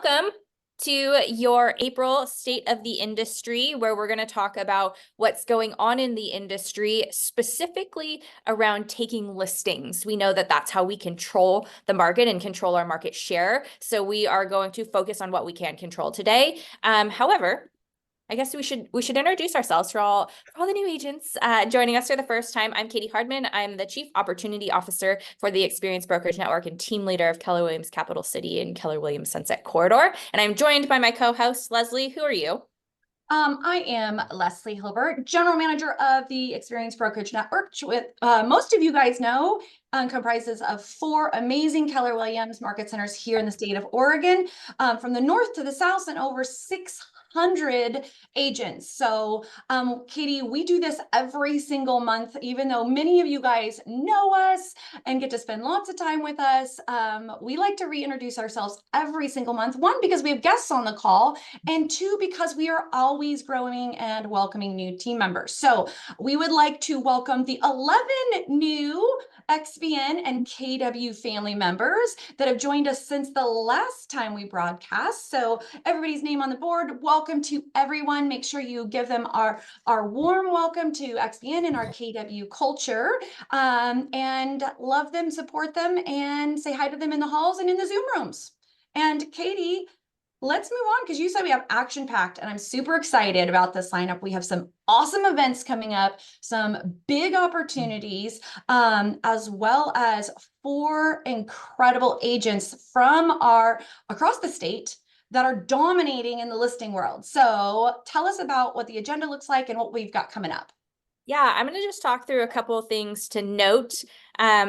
Welcome to your April State of the Industry, where we're going to talk about what's going on in the industry, specifically around taking listings. We know that that's how we control the market and control our market share. So we are going to focus on what we can control today. However, I guess we should introduce ourselves for all the new agents joining us for the first time. I'm Katie Hardman. I'm the Chief Opportunity Officer for the Experience Brokerage Network and team leader of Keller Williams Capital City and Keller Williams Sunset Corridor. And I'm joined by my co-host, Leslie. Who are you? I am Leslie Hilbert, General Manager of the Experience Brokerage Network, which most of you guys know comprises of 4 amazing Keller Williams market centers here in the state of Oregon, from the north to the south, and over 600 agents. So, Katie, we do this every single month, even though many of you guys know us and get to spend lots of time with us. We like to reintroduce ourselves every single month. 1, because we have guests on the call, and 2, because we are always growing and welcoming new team members. So we would like to welcome the 11 new XBN and KW family members that have joined us since the last time we broadcast. So everybody's name on the board. Welcome to everyone. Make sure you give them our warm welcome to XBN and our KW culture, and love them, support them, and say hi to them in the halls and in the Zoom rooms. And Katie, let's move on, because you said we have action-packed, and I'm super excited about this lineup. We have some awesome events coming up, some big opportunities, as well as 4 incredible agents from across the state that are dominating in the listing world. So tell us about what the agenda looks like and what we've got coming up. Yeah, I'm going to just talk through a couple of things to note.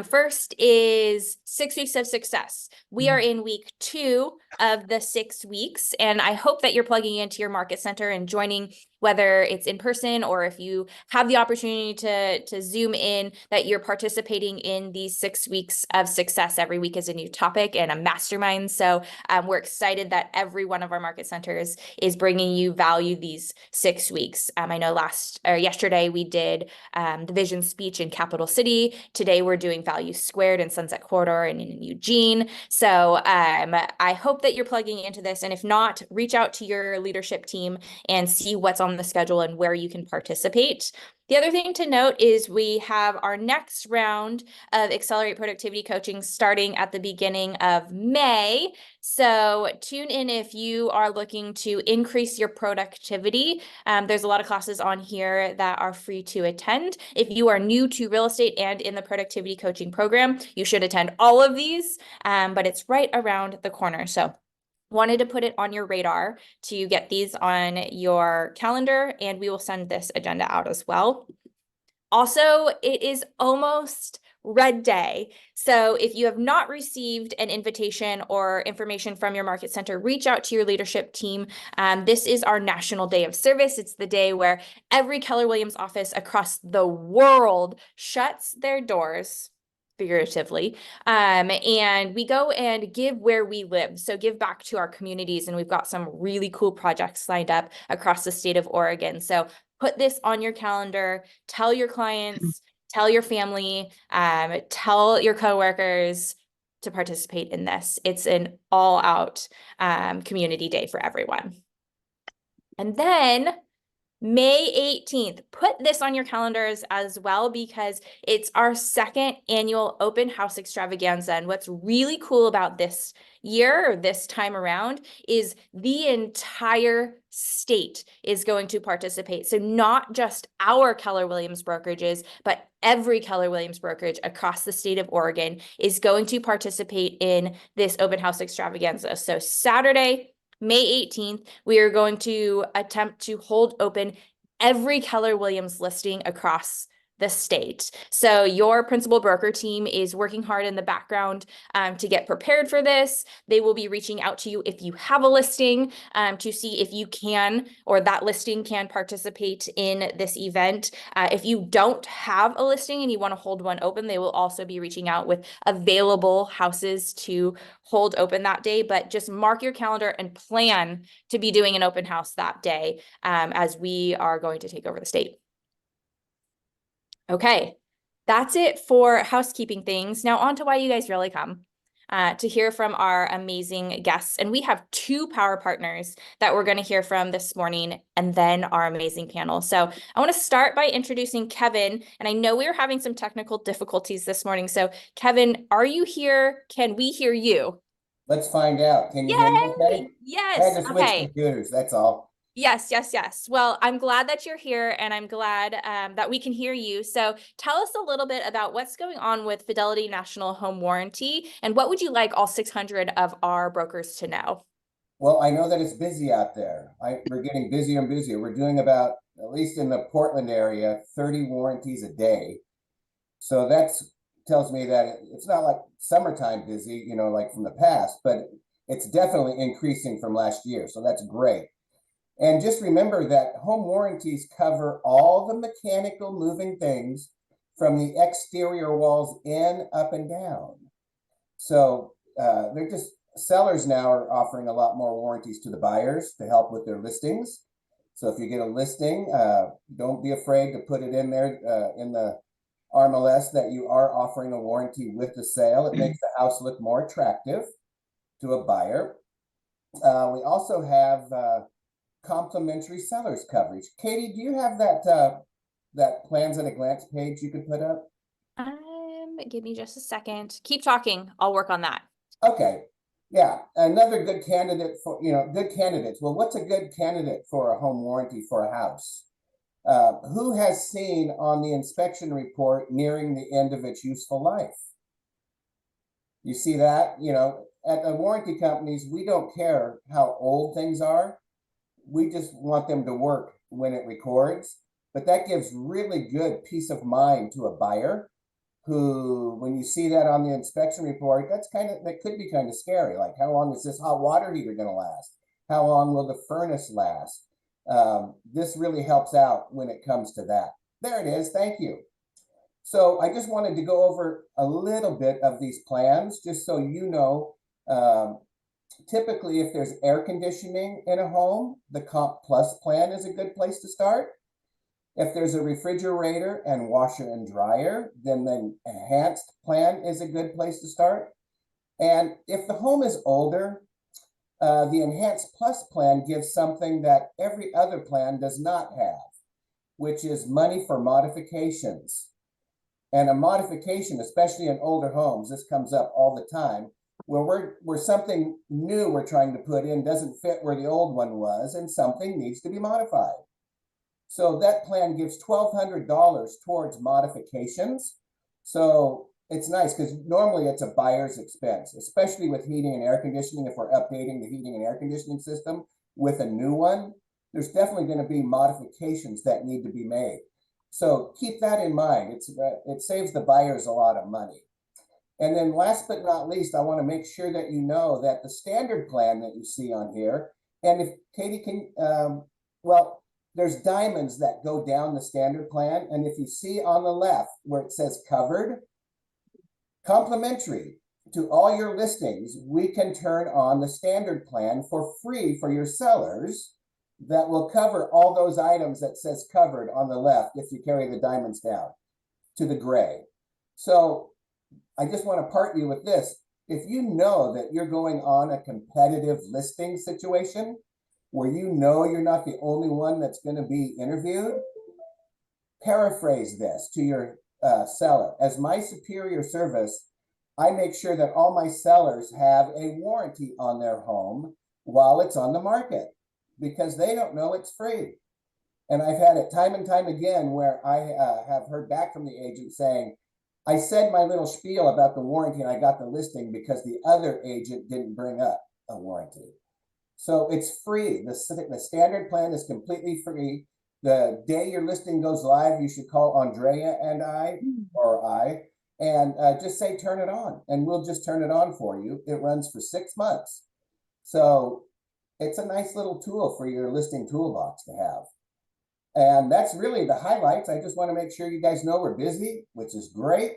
First is 6 weeks of success. We are in week 2 of the 6 weeks, and I hope that you're plugging into your market center and joining, whether it's in person or if you have the opportunity to Zoom in, that you're participating in these 6 weeks of success. Every week is a new topic and a mastermind. So we're excited that every one of our market centers is bringing you value these 6 weeks. I know yesterday we did the vision speech in Capital City. Today we're doing Value Squared in Sunset Corridor and in Eugene. So I hope that you're plugging into this. And if not, reach out to your leadership team and see what's on the schedule and where you can participate. The other thing to note is we have our next round of Accelerate Productivity Coaching starting at the beginning of May. So tune in if you are looking to increase your productivity. There's a lot of classes on here that are free to attend. If you are new to real estate and in the productivity coaching program, you should attend all of these, but it's right around the corner. So wanted to put it on your radar to get these on your calendar, and we will send this agenda out as well. Also, it is almost Red Day. So if you have not received an invitation or information from your market center, reach out to your leadership team. This is our National Day of Service. It's the day where every Keller Williams office across the world shuts their doors, figuratively, and we go and give where we live. So give back to our communities, and we've got some really cool projects lined up across the state of Oregon. So put this on your calendar, tell your clients, tell your family, tell your coworkers to participate in this. It's an all-out community day for everyone. And then May 18th, put this on your calendars as well, because it's our 2nd annual open house extravaganza. And what's really cool about this year, or this time around, is the entire state is going to participate. So not just our Keller Williams brokerages, but every Keller Williams brokerage across the state of Oregon is going to participate in this open house extravaganza. So Saturday, May 18th, we are going to attempt to hold open every Keller Williams listing across the state. So your principal broker team is working hard in the background to get prepared for this. They will be reaching out to you if you have a listing to see if you can, or that listing can participate in this event. If you don't have a listing and you want to hold one open, they will also be reaching out with available houses to hold open that day. But just mark your calendar and plan to be doing an open house that day, as we are going to take over the state. Okay, that's it for housekeeping things. Now on to why you guys really come. to hear from our amazing guests. And we have two power partners that we're going to hear from this morning, and then our amazing panel. So I want to start by introducing Kevin. And I know we were having some technical difficulties this morning. So Kevin, are you here? Can we hear you? Let's find out. Can you hear me okay? Yay! I Yes. had to switch Okay. computers, that's all. Yes, yes, yes. Well, I'm glad that you're here, and I'm glad that we can hear you. So tell us a little bit about what's going on with Fidelity National Home Warranty, and what would you like all 600 of our brokers to know? Well, I know that it's busy out there. We're getting busier and busier. We're doing about, at least in the Portland area, 30 warranties a day. So that's tells me that it's not like summertime busy, you know, like from the past, but it's definitely increasing from last year. So that's great. And just remember that home warranties cover all the mechanical moving things from the exterior walls in, up, and down. So they're just, sellers now are offering a lot more warranties to the buyers to help with their listings. So if you get a listing, don't be afraid to put it in there in the RMLS that you are offering a warranty with the sale. It makes the house look more attractive to a buyer. We also have complimentary seller's coverage. Katie, do you have that plans at a glance page you could put up? Give me just a second. Keep talking. I'll work on that. Okay. Yeah, another good candidate for, good candidates. Well, what's a good candidate for a home warranty for a house? Who has seen on the inspection report nearing the end of its useful life? You see that, at the warranty companies, we don't care how old things are. We just want them to work when it records. But that gives really good peace of mind to a buyer who, when you see that on the inspection report, that could be kind of scary. Like, how long is this hot water heater going to last? How long will the furnace last? This really helps out when it comes to that. There it is. Thank you. So I just wanted to go over a little bit of these plans, just so you know. Typically, if there's air conditioning in a home, the Comp Plus plan is a good place to start. If there's a refrigerator and washer and dryer, then the enhanced plan is a good place to start. And if the home is older, the Enhanced Plus plan gives something that every other plan does not have, which is money for modifications. And a modification, especially in older homes, this comes up all the time, where something new we're trying to put in doesn't fit where the old one was, and something needs to be modified. So that plan gives $1,200 towards modifications. So it's nice because normally it's a buyer's expense, especially with heating and air conditioning. If we're updating the heating and air conditioning system with a new one, there's definitely going to be modifications that need to be made. So keep that in mind. It saves the buyers a lot of money. And then last but not least, I want to make sure that you know that the standard plan that you see on here, and if Katie can, there's diamonds that go down the standard plan. And if you see on the left where it says covered, complimentary to all your listings, we can turn on the standard plan for free for your sellers that will cover all those items that says covered on the left if you carry the diamonds down to the gray. So I just want to part you with this. If you know that you're going on a competitive listing situation where you know you're not the only one that's going to be interviewed, paraphrase this to your seller. As my superior service, I make sure that all my sellers have a warranty on their home while it's on the market, because they don't know it's free. And I've had it time and time again where I have heard back from the agent saying, I said my little spiel about the warranty and I got the listing because the other agent didn't bring up a warranty. So it's free. The standard plan is completely free. The day your listing goes live, you should call Andrea and I, and just say, turn it on, and we'll just turn it on for you. It runs for 6 months. So it's a nice little tool for your listing toolbox to have. And that's really the highlights. I just want to make sure you guys know we're busy, which is great.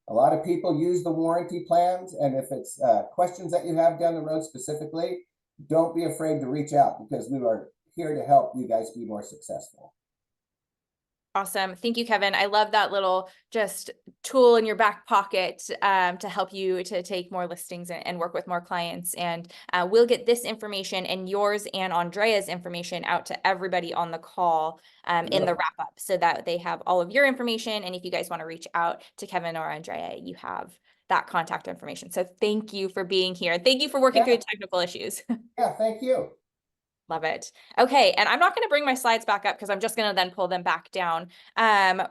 A lot of people use the warranty plans. And if it's questions that you have down the road specifically, don't be afraid to reach out, because we are here to help you guys be more successful. Awesome. Thank you, Kevin. I love that little just tool in your back pocket to help you to take more listings and work with more clients. And we'll get this information and yours and Andrea's information out to everybody on the call in the wrap up so that they have all of your information. And if you guys want to reach out to Kevin or Andrea, you have that contact information. So thank you for being here. Thank you for working through technical issues. Yeah, thank you. Love it. Okay, and I'm not going to bring my slides back up because I'm just going to then pull them back down.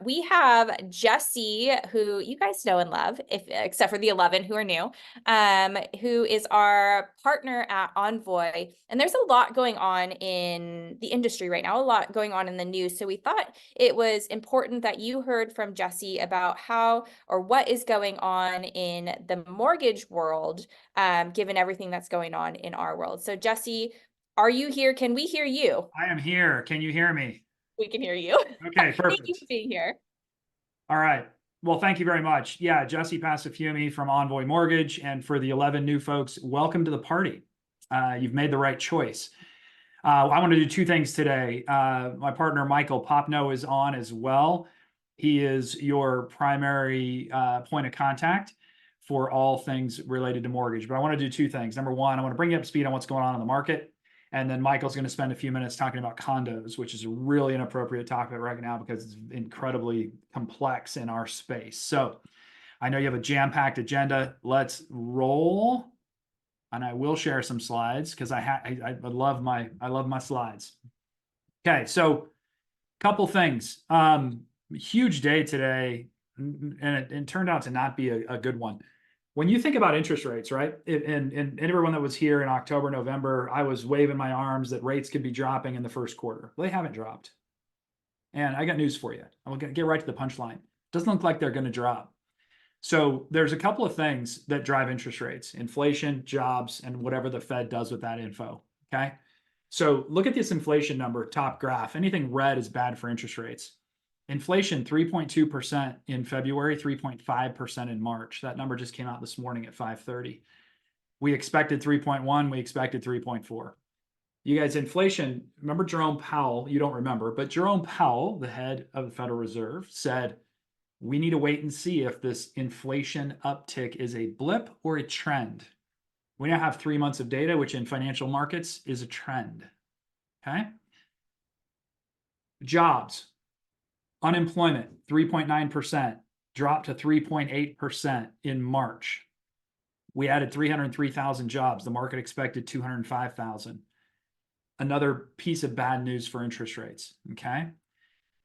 We have Jesse, who you guys know and love, except for the 11 who are new, who is our partner at Envoy. And there's a lot going on in the industry right now, a lot going on in the news. So we thought it was important that you heard from Jesse about how or what is going on in the mortgage world, given everything that's going on in our world. So Jesse, are you here? Can we hear you? I am here. Can you hear me? We can hear you. Okay, perfect. Thank you for being here. All right. Well, thank you very much. Yeah, Jesse Passafiumi from Envoy Mortgage. And for the 11 new folks, welcome to the party. You've made the right choice. I want to do two things today. My partner, Michael Popno, is on as well. He is your primary point of contact for all things related to mortgage. But I want to do two things. Number one, I want to bring you up to speed on what's going on in the market. And then Michael's going to spend a few minutes talking about condos, which is really an appropriate topic right now because it's incredibly complex in our space. So I know you have a jam-packed agenda. Let's roll. And I will share some slides because I love my slides. Okay, so a couple things. Huge day today, and it turned out to not be a good one. When you think about interest rates, right? And everyone that was here in October, November, I was waving my arms that rates could be dropping in the first quarter. Well, they haven't dropped. And I got news for you. I'm going to get right to the punchline. Doesn't look like they're going to drop. So there's a couple of things that drive interest rates: inflation, jobs, and whatever the Fed does with that info. Okay. So look at this inflation number, top graph. Anything red is bad for interest rates. Inflation, 3.2% in February, 3.5% in March. That number just came out this morning at 5:30. We expected 3.1, we expected 3.4. You guys, inflation, remember Jerome Powell? You don't remember, but Jerome Powell, the head of the Federal Reserve, said, we need to wait and see if this inflation uptick is a blip or a trend. We now have 3 months of data, which in financial markets is a trend. Okay? Jobs. Unemployment, 3.9%, dropped to 3.8% in March. We added 303,000 jobs. The market expected 205,000. Another piece of bad news for interest rates, okay?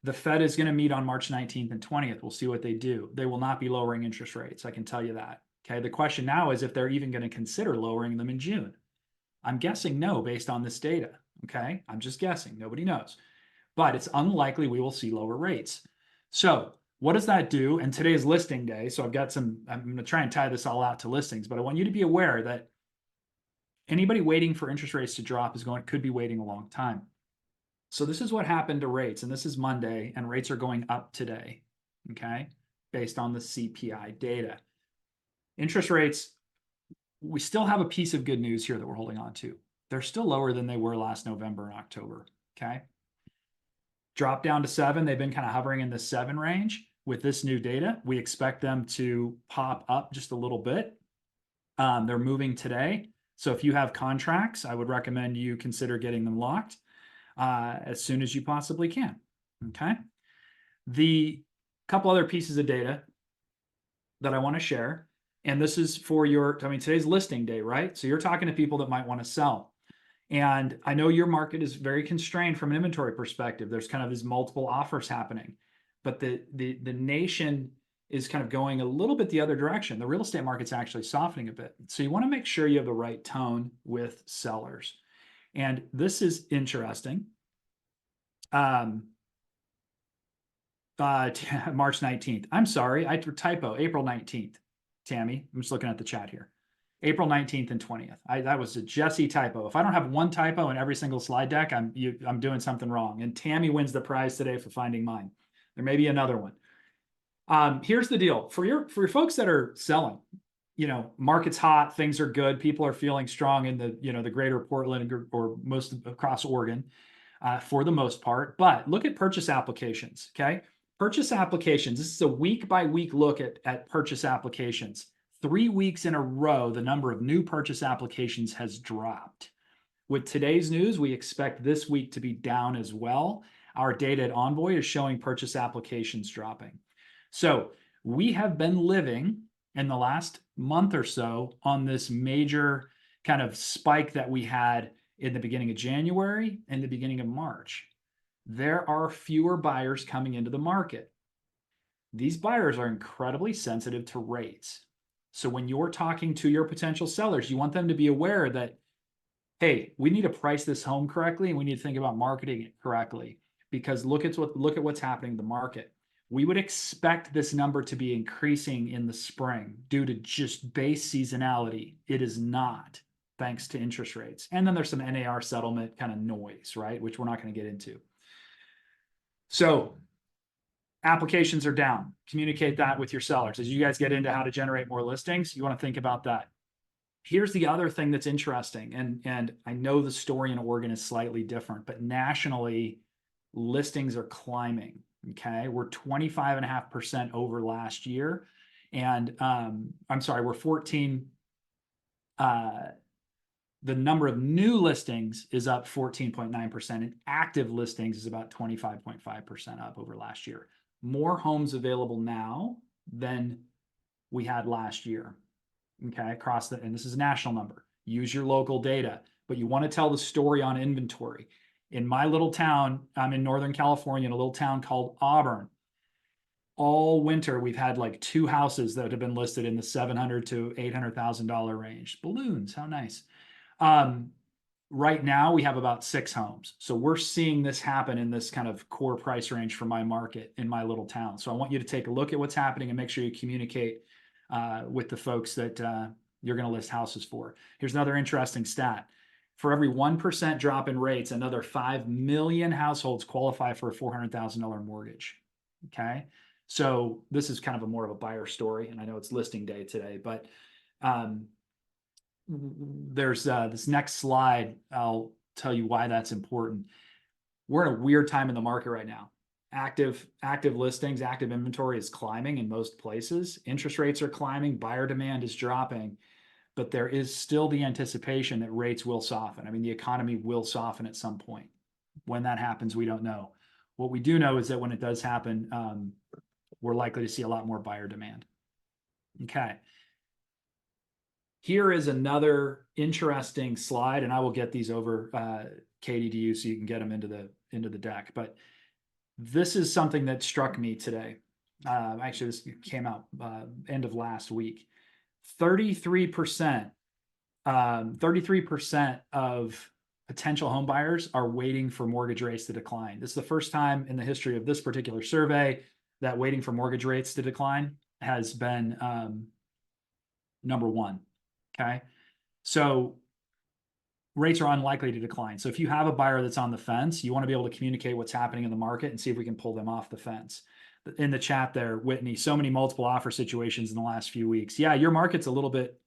The Fed is going to meet on March 19th and 20th. We'll see what they do. They will not be lowering interest rates. I can tell you that, okay? The question now is if they're even going to consider lowering them in June. I'm guessing no, based on this data, okay? I'm just guessing. Nobody knows. But it's unlikely we will see lower rates. So what does that do? And today is listing day. So I'm going to try and tie this all out to listings, but I want you to be aware that anybody waiting for interest rates to drop could be waiting a long time. So this is what happened to rates. And this is Monday, and rates are going up today, okay? Based on the CPI data. Interest rates, we still have a piece of good news here that we're holding on to. They're still lower than they were last November and October, okay? Drop down to 7. They've been kind of hovering in the 7 range. With this new data, we expect them to pop up just a little bit. They're moving today. So if you have contracts, I would recommend you consider getting them locked as soon as you possibly can. Okay. The couple other pieces of data that I want to share, and this is for today's listing day, right? So you're talking to people that might want to sell. And I know your market is very constrained from an inventory perspective. There's kind of these multiple offers happening, but the nation is kind of going a little bit the other direction. The real estate market's actually softening a bit. So you want to make sure you have the right tone with sellers. And this is interesting. March 19th. I'm sorry, I typo, April 19th. Tammy, I'm just looking at the chat here. April 19th and 20th. That was a Jesse typo. If I don't have one typo in every single slide deck, I'm doing something wrong. And Tammy wins the prize today for finding mine. There may be another one. Here's the deal. For your folks that are selling, market's hot, things are good, people are feeling strong in the greater Portland or most across Oregon. for the most part. But look at purchase applications, okay? Purchase applications, this is a week-by-week look at purchase applications. 3 weeks in a row, the number of new purchase applications has dropped. With today's news, we expect this week to be down as well. Our data at Envoy is showing purchase applications dropping. So we have been living in the last month or so on this major kind of spike that we had in the beginning of January and the beginning of March. There are fewer buyers coming into the market. These buyers are incredibly sensitive to rates. So when you're talking to your potential sellers, you want them to be aware that, hey, we need to price this home correctly and we need to think about marketing it correctly, because look at what's happening in the market. We would expect this number to be increasing in the spring due to just base seasonality. It is not, thanks to interest rates. And then there's some NAR settlement kind of noise, right? Which we're not going to get into. So applications are down. Communicate that with your sellers. As you guys get into how to generate more listings, you want to think about that. Here's the other thing that's interesting. And I know the story in Oregon is slightly different, but nationally, listings are climbing. Okay. We're 25.5% over last year. And I'm sorry, we're 14. The number of new listings is up 14.9%, and active listings is about 25.5% up over last year. More homes available now than we had last year. Okay, across and this is a national number. Use your local data, but you want to tell the story on inventory. In my little town, I'm in Northern California, in a little town called Auburn. All winter, we've had like 2 houses that have been listed in the $700,000 to $800,000 range. Balloons, how nice. Right now we have about 6 homes. So we're seeing this happen in this kind of core price range for my market in my little town. So I want you to take a look at what's happening and make sure you communicate with the folks that you're going to list houses for. Here's another interesting stat. For every 1% drop in rates, another 5 million households qualify for a $400,000 mortgage. Okay. So this is kind of more of a buyer story. And I know it's listing day today, but there's this next slide. I'll tell you why that's important. We're in a weird time in the market right now. Active listings, active inventory is climbing in most places. Interest rates are climbing, buyer demand is dropping, but there is still the anticipation that rates will soften. I mean, the economy will soften at some point. When that happens, we don't know. What we do know is that when it does happen, we're likely to see a lot more buyer demand. Okay. Here is another interesting slide, and I will get these over Katie to you so you can get them into the deck. But this is something that struck me today. Actually, this came out end of last week. 33% of potential home buyers are waiting for mortgage rates to decline. This is the first time in the history of this particular survey that waiting for mortgage rates to decline has been number one. Okay. So rates are unlikely to decline. So if you have a buyer that's on the fence, you want to be able to communicate what's happening in the market and see if we can pull them off the fence. In the chat there, Whitney, so many multiple offer situations in the last few weeks. Yeah, your market's a little bit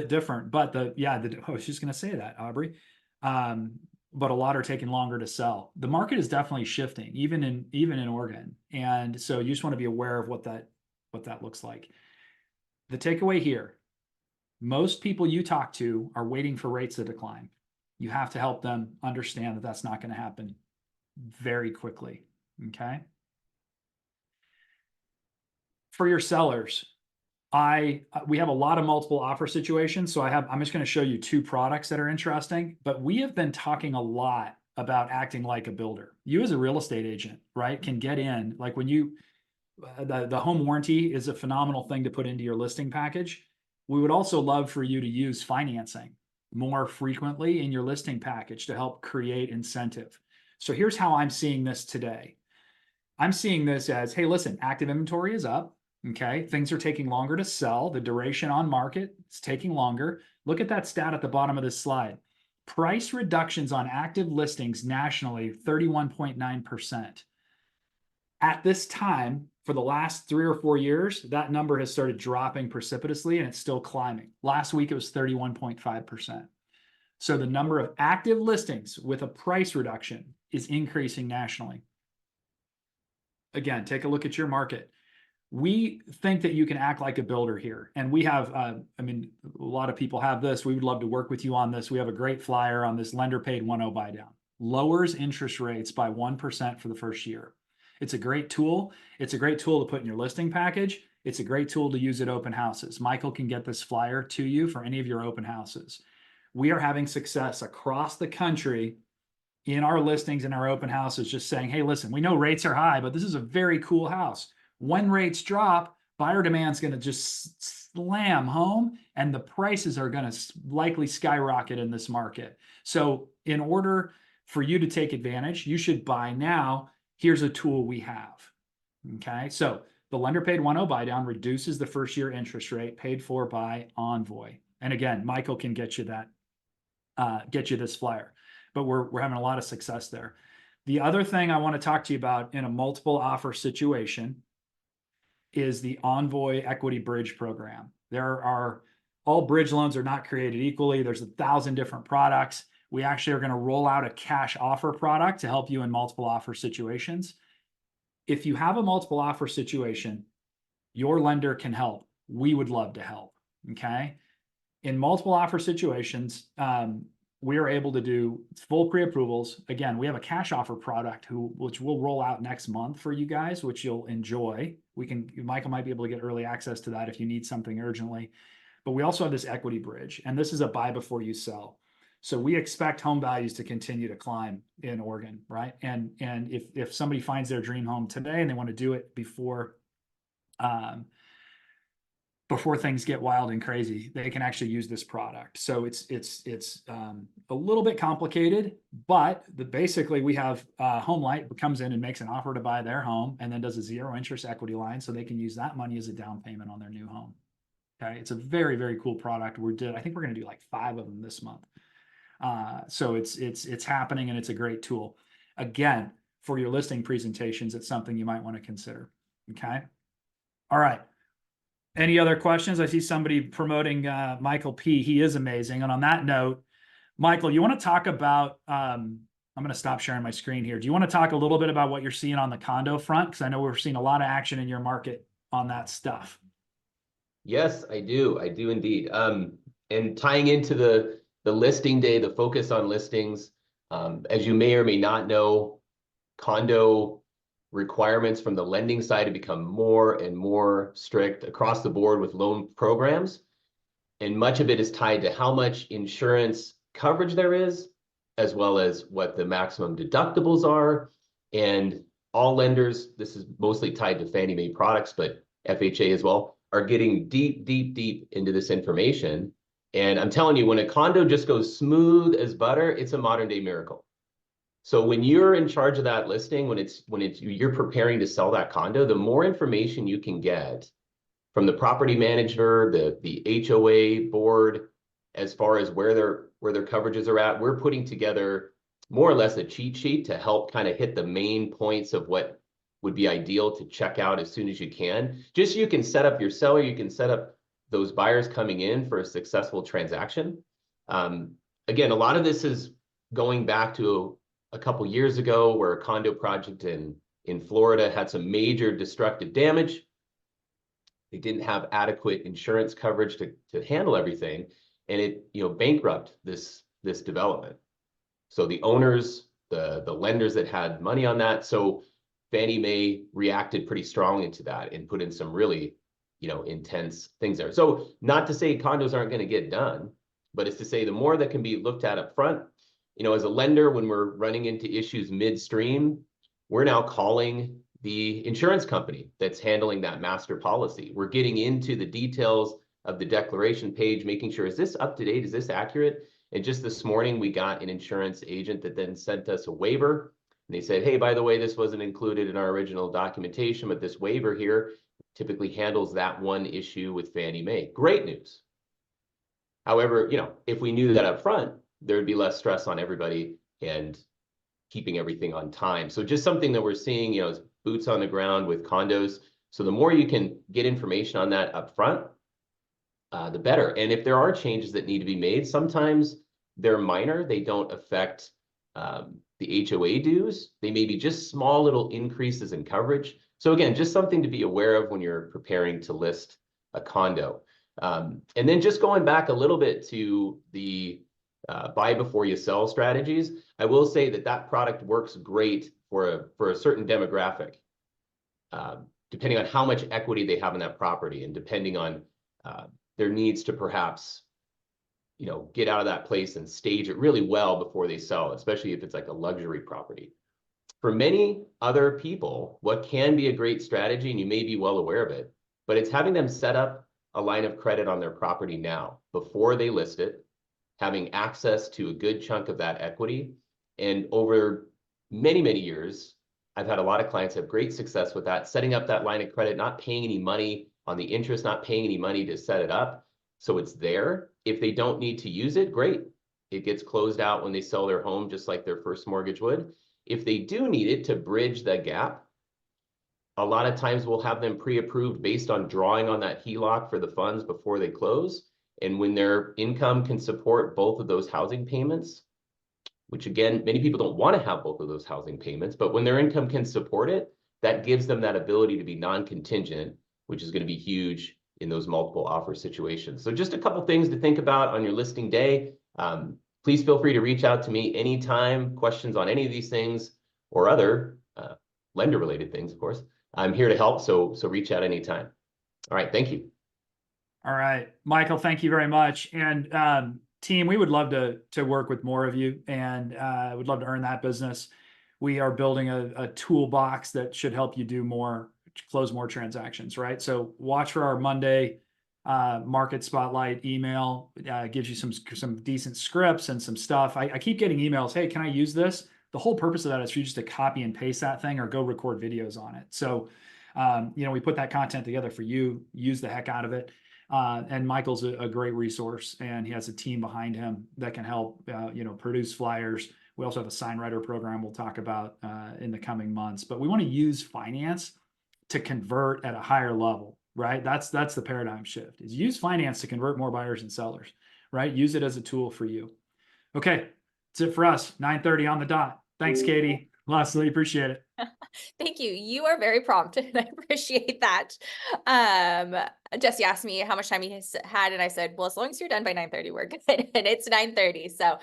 different, but I was just going to say that, Aubrey. But a lot are taking longer to sell. The market is definitely shifting, even in Oregon. And so you just want to be aware of what that looks like. The takeaway here, most people you talk to are waiting for rates to decline. You have to help them understand that that's not going to happen very quickly. Okay. For your sellers, we have a lot of multiple offer situations. So I'm just going to show you 2 products that are interesting, but we have been talking a lot about acting like a builder. You as a real estate agent, right, can get in, like when the home warranty is a phenomenal thing to put into your listing package. We would also love for you to use financing more frequently in your listing package to help create incentive. So here's how I'm seeing this today. I'm seeing this as, hey, listen, active inventory is up. Okay. Things are taking longer to sell. The duration on market is taking longer. Look at that stat at the bottom of this slide. Price reductions on active listings nationally, 31.9%. At this time, for the last 3 or 4 years, that number has started dropping precipitously and it's still climbing. Last week, it was 31.5%. So the number of active listings with a price reduction is increasing nationally. Again, take a look at your market. We think that you can act like a builder here. And we have, I mean, a lot of people have this. We would love to work with you on this. We have a great flyer on this lender paid 1.0 buy down. Lowers interest rates by 1% for the first year. It's a great tool. It's a great tool to put in your listing package. It's a great tool to use at open houses. Michael can get this flyer to you for any of your open houses. We are having success across the country in our listings and our open houses, just saying, hey, listen, we know rates are high, but this is a very cool house. When rates drop, buyer demand is going to just slam home and the prices are going to likely skyrocket in this market. So in order for you to take advantage, you should buy now. Here's a tool we have. Okay. So the lender paid 1.0 buy down reduces the first year interest rate paid for by Envoy. And again, Michael can get you that, get you this flyer, but we're having a lot of success there. The other thing I want to talk to you about in a multiple offer situation is the Envoy Equity Bridge Program. All bridge loans are not created equally. There's 1,000 different products. We actually are going to roll out a cash offer product to help you in multiple offer situations. If you have a multiple offer situation, your lender can help. We would love to help. Okay. In multiple offer situations, we are able to do full pre-approvals. Again, we have a cash offer product which we'll roll out next month for you guys, which you'll enjoy. Michael might be able to get early access to that if you need something urgently. But we also have this equity bridge, and this is a buy before you sell. So we expect home values to continue to climb in Oregon, right? And if somebody finds their dream home today and they want to do it before things get wild and crazy, they can actually use this product. So it's a little bit complicated, but basically we have HomeLight comes in and makes an offer to buy their home and then does a 0 interest equity line so they can use that money as a down payment on their new home. Okay, it's a very, very cool product. I think we're going to do like 5 of them this month. So it's happening and it's a great tool. Again, for your listing presentations, it's something you might want to consider. Okay. All right. Any other questions? I see somebody promoting Michael P. He is amazing. And on that note, Michael, you want to talk about, I'm going to stop sharing my screen here. Do you want to talk a little bit about what you're seeing on the condo front? Because I know we're seeing a lot of action in your market on that stuff. Yes, I do. I do indeed. And tying into the listing day, the focus on listings, as you may or may not know, condo requirements from the lending side have become more and more strict across the board with loan programs. And much of it is tied to how much insurance coverage there is, as well as what the maximum deductibles are. And all lenders, this is mostly tied to Fannie Mae products, but FHA as well, are getting deep, deep, deep into this information. And I'm telling you, when a condo just goes smooth as butter, it's a modern day miracle. So when you're in charge of that listing, when you're preparing to sell that condo, the more information you can get from the property manager, the HOA board, as far as where their coverages are at, we're putting together more or less a cheat sheet to help kind of hit the main points of what would be ideal to check out as soon as you can. Just so you can set up your seller, you can set up those buyers coming in for a successful transaction. Again, a lot of this is going back to a couple years ago where a condo project in Florida had some major destructive damage. They didn't have adequate insurance coverage to handle everything, and it bankrupted this development. So the owners, the lenders that had money on that, so Fannie Mae reacted pretty strongly to that and put in some really intense things there. So not to say condos aren't going to get done, but it's to say the more that can be looked at up front. As a lender, when we're running into issues midstream, we're now calling the insurance company that's handling that master policy. We're getting into the details of the declaration page, making sure, is this up to date? Is this accurate? And just this morning, we got an insurance agent that then sent us a waiver. And they said, hey, by the way, this wasn't included in our original documentation, but this waiver here typically handles that one issue with Fannie Mae. Great news. However, if we knew that up front, there would be less stress on everybody and keeping everything on time. So just something that we're seeing, is boots on the ground with condos. So the more you can get information on that up front, the better. And if there are changes that need to be made, sometimes they're minor. They don't affect the HOA dues. They may be just small little increases in coverage. So again, just something to be aware of when you're preparing to list a condo. And then just going back a little bit to the buy before you sell strategies, I will say that that product works great for a certain demographic, depending on how much equity they have in that property and depending on their needs to perhaps, you know, get out of that place and stage it really well before they sell, especially if it's like a luxury property. For many other people, what can be a great strategy, and you may be well aware of it, but it's having them set up a line of credit on their property now before they list it, having access to a good chunk of that equity. And over many, many years, I've had a lot of clients have great success with that, setting up that line of credit, not paying any money on the interest, not paying any money to set it up. So it's there. If they don't need to use it, great. It gets closed out when they sell their home, just like their first mortgage would. If they do need it to bridge the gap, a lot of times we'll have them pre-approved based on drawing on that HELOC for the funds before they close. And when their income can support both of those housing payments, which again, many people don't want to have both of those housing payments, but when their income can support it, that gives them that ability to be non-contingent, which is going to be huge in those multiple offer situations. So just a couple things to think about on your listing day. Please feel free to reach out to me anytime, questions on any of these things or other lender-related things, of course. I'm here to help, so reach out anytime. All right, thank you. All right, Michael, thank you very much. And team, we would love to work with more of you, and would love to earn that business. We are building a toolbox that should help you do more, close more transactions, right? So watch for our Monday market spotlight email. Gives you some decent scripts and some stuff. I keep getting emails, hey, can I use this? The whole purpose of that is for you just to copy and paste that thing or go record videos on it. So, you know, we put that content together for you, use the heck out of it. And Michael's a great resource, and he has a team behind him that can help, you know, produce flyers. We also have a sign writer program we'll talk about in the coming months, but we want to use finance to convert at a higher level, right? That's the paradigm shift, is use finance to convert more buyers and sellers, right? Use it as a tool for you. Okay. That's it for us. 9:30 on the dot. Thanks, Katie. Leslie, appreciate it. Thank you. You are very prompt, and I appreciate that. Jesse asked me how much time he had, and I said, well, as long as you're done by 9:30, we're good. And it's 9:30. So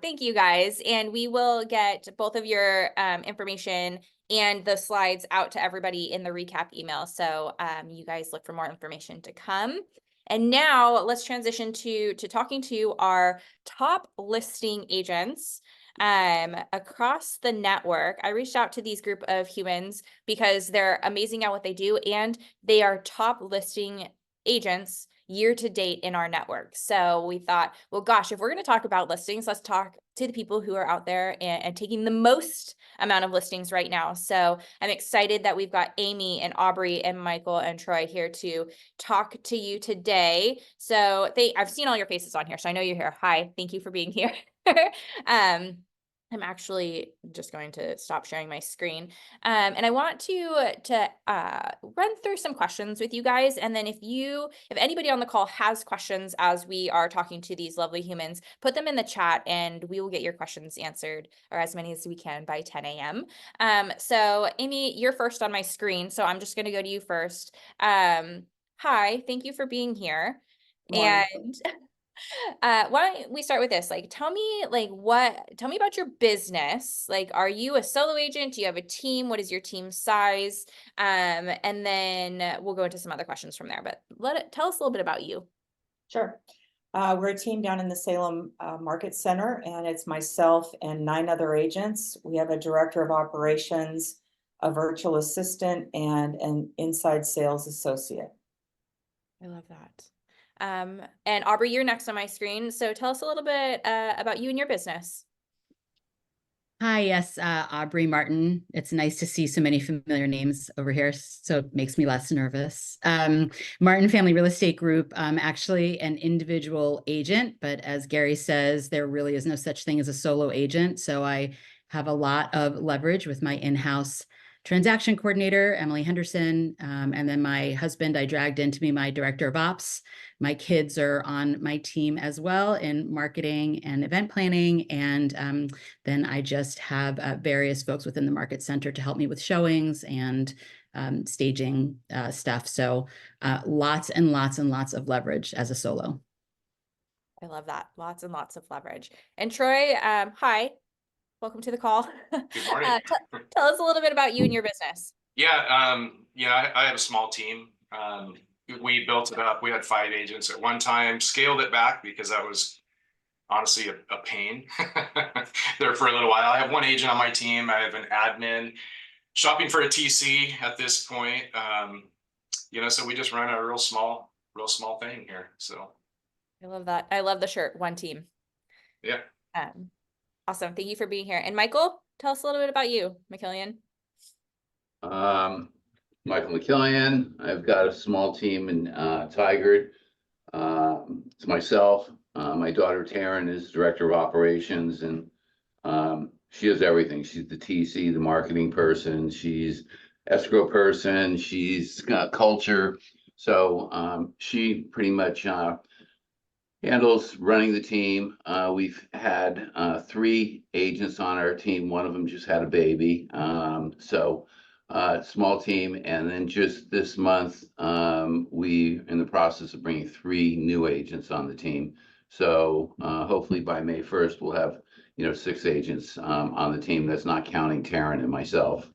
thank you guys. And we will get both of your information and the slides out to everybody in the recap email. So you guys look for more information to come. And now let's transition to talking to our top listing agents across the network. I reached out to these group of humans because they're amazing at what they do, and they are top listing agents year to date in our network. So we thought, well, gosh, if we're going to talk about listings, let's talk to the people who are out there and taking the most amount of listings right now. So I'm excited that we've got Amy and Aubrey and Michael and Troy here to talk to you today. So I've seen all your faces on here, so I know you're here. Hi, thank you for being here. I'm actually just going to stop sharing my screen. And I want to run through some questions with you guys. And then if anybody on the call has questions as we are talking to these lovely humans, put them in the chat and we will get your questions answered, or as many as we can, by 10 a.m. So Amy, you're first on my screen. So I'm just going to go to you first. Hi, thank you for being here. And why don't we start with this? Like, tell me about your business. Like, are you a solo agent? Do you have a team? What is your team size? And then we'll go into some other questions from there, but tell us a little bit about you. Sure. We're a team down in the Salem Market Center, and it's myself and 9 other agents. We have a director of operations, a virtual assistant, and an inside sales associate. I love that. And Aubrey, you're next on my screen. So tell us a little bit about you and your business. Hi, yes, Aubrey Martin. It's nice to see so many familiar names over here, so it makes me less nervous. Martin Family Real Estate Group, actually an individual agent, but as Gary says, there really is no such thing as a solo agent. So I have a lot of leverage with my in-house transaction coordinator, Emily Henderson. And then my husband, I dragged in to be my director of ops. My kids are on my team as well in marketing and event planning. And then I just have various folks within the market center to help me with showings and staging stuff. So lots and lots and lots of leverage as a solo. I love that. Lots and lots of leverage. And Troy, hi, welcome to the call. Good morning. Tell us a little bit about you and your business. Yeah, I have a small team. We built it up. We had 5 agents at one time, scaled it back because that was honestly a pain there for a little while. I have 1 agent on my team. I have an admin shopping for a TC at this point. So we just run a real small thing here. So I love that. I love the shirt, one team. yeah. Awesome. Thank you for being here. And Michael, tell us a little bit about you, McKillion. Michael McKillion. I've got a small team in Tigard. It's myself. My daughter Taryn is director of operations, and she does everything. She's the TC, the marketing person. She's escrow person. She's culture. So she pretty much handles running the team. We've had 3 agents on our team. One of them just had a baby. Small team. And then just this month, we in the process of bringing 3 new agents on the team. So hopefully by May 1st, we'll have 6 agents on the team. That's not counting Taryn and myself.